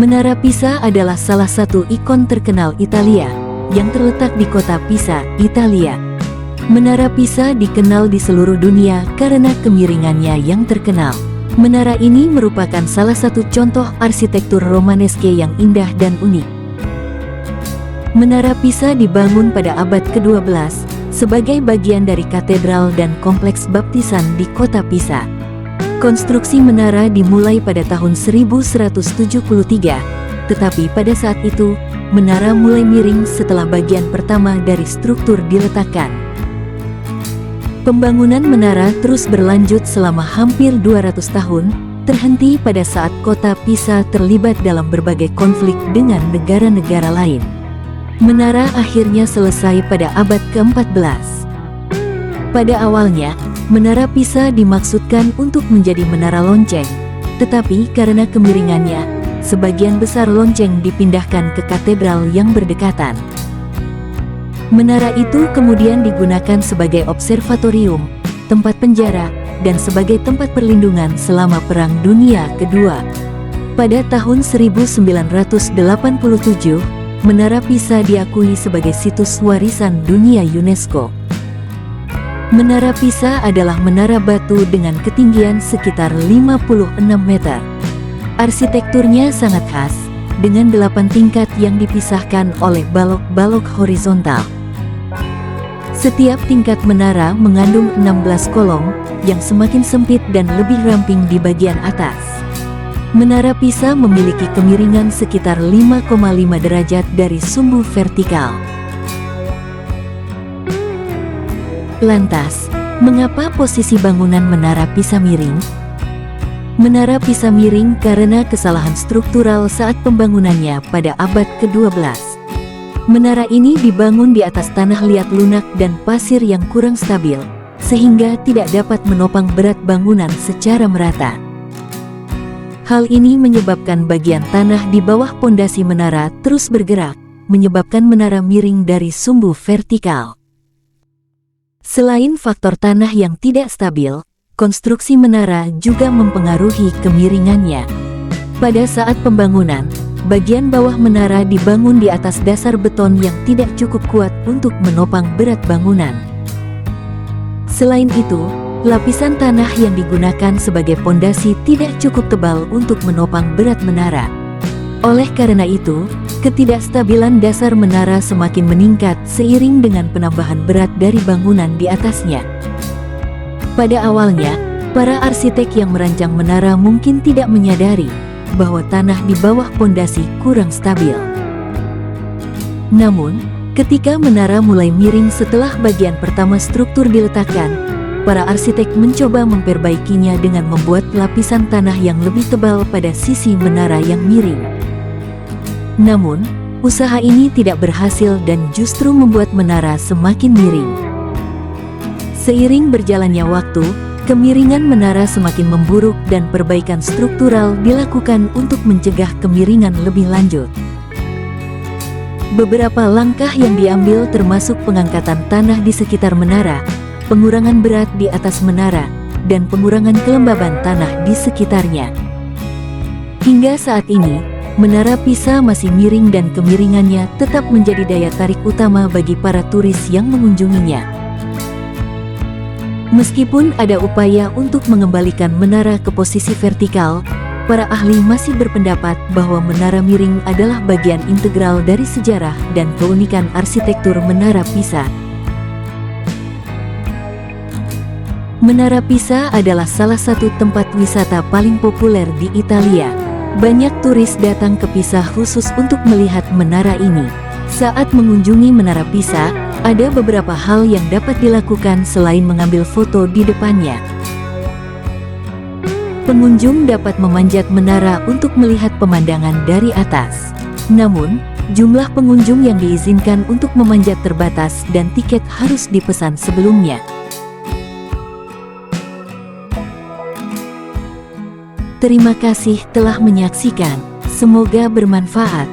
Menara Pisa adalah salah satu ikon terkenal Italia, yang terletak di kota Pisa, Italia. Menara Pisa dikenal di seluruh dunia karena kemiringannya yang terkenal. Menara ini merupakan salah satu contoh arsitektur Romaneske yang indah dan unik. Menara Pisa dibangun pada abad ke-12, sebagai bagian dari katedral dan kompleks baptisan di kota Pisa. Konstruksi menara dimulai pada tahun 1173, tetapi pada saat itu, menara mulai miring setelah bagian pertama dari struktur diletakkan. Pembangunan menara terus berlanjut selama hampir 200 tahun, terhenti pada saat kota Pisa terlibat dalam berbagai konflik dengan negara-negara lain. Menara akhirnya selesai pada abad ke-14. Pada awalnya, Menara Pisa dimaksudkan untuk menjadi menara lonceng, tetapi karena kemiringannya, sebagian besar lonceng dipindahkan ke katedral yang berdekatan. Menara itu kemudian digunakan sebagai observatorium, tempat penjara, dan sebagai tempat perlindungan selama Perang Dunia Kedua. Pada tahun 1987, Menara Pisa diakui sebagai situs warisan dunia UNESCO. Menara Pisa adalah menara batu dengan ketinggian sekitar 56 meter. Arsitekturnya sangat khas, dengan 8 tingkat yang dipisahkan oleh balok-balok horizontal. Setiap tingkat menara mengandung 16 kolom, yang semakin sempit dan lebih ramping di bagian atas. Menara Pisa memiliki kemiringan sekitar 5,5 derajat dari sumbu vertikal. Lantas, mengapa posisi bangunan Menara Pisa miring? Menara Pisa miring karena kesalahan struktural saat pembangunannya pada abad ke-12. Menara ini dibangun di atas tanah liat lunak dan pasir yang kurang stabil, sehingga tidak dapat menopang berat bangunan secara merata. Hal ini menyebabkan bagian tanah di bawah pondasi menara terus bergerak, menyebabkan menara miring dari sumbu vertikal. Selain faktor tanah yang tidak stabil, konstruksi menara juga mempengaruhi kemiringannya. Pada saat pembangunan, bagian bawah menara dibangun di atas dasar beton yang tidak cukup kuat untuk menopang berat bangunan. Selain itu, lapisan tanah yang digunakan sebagai pondasi tidak cukup tebal untuk menopang berat menara. Oleh karena itu, ketidakstabilan dasar menara semakin meningkat seiring dengan penambahan berat dari bangunan di atasnya. Pada awalnya, para arsitek yang merancang menara mungkin tidak menyadari bahwa tanah di bawah pondasi kurang stabil. Namun, ketika menara mulai miring setelah bagian pertama struktur diletakkan, para arsitek mencoba memperbaikinya dengan membuat lapisan tanah yang lebih tebal pada sisi menara yang miring. Namun, usaha ini tidak berhasil dan justru membuat menara semakin miring. Seiring berjalannya waktu, kemiringan menara semakin memburuk dan perbaikan struktural dilakukan untuk mencegah kemiringan lebih lanjut. Beberapa langkah yang diambil termasuk pengangkatan tanah di sekitar menara, pengurangan berat di atas menara, dan pengurangan kelembaban tanah di sekitarnya. Hingga saat ini, Menara Pisa masih miring dan kemiringannya tetap menjadi daya tarik utama bagi para turis yang mengunjunginya. Meskipun ada upaya untuk mengembalikan menara ke posisi vertikal, para ahli masih berpendapat bahwa menara miring adalah bagian integral dari sejarah dan keunikan arsitektur Menara Pisa. Menara Pisa adalah salah satu tempat wisata paling populer di Italia. Banyak turis datang ke Pisa khusus untuk melihat menara ini. Saat mengunjungi Menara Pisa, ada beberapa hal yang dapat dilakukan selain mengambil foto di depannya. Pengunjung dapat memanjat menara untuk melihat pemandangan dari atas. Namun, jumlah pengunjung yang diizinkan untuk memanjat terbatas dan tiket harus dipesan sebelumnya. Terima kasih telah menyaksikan. Semoga bermanfaat.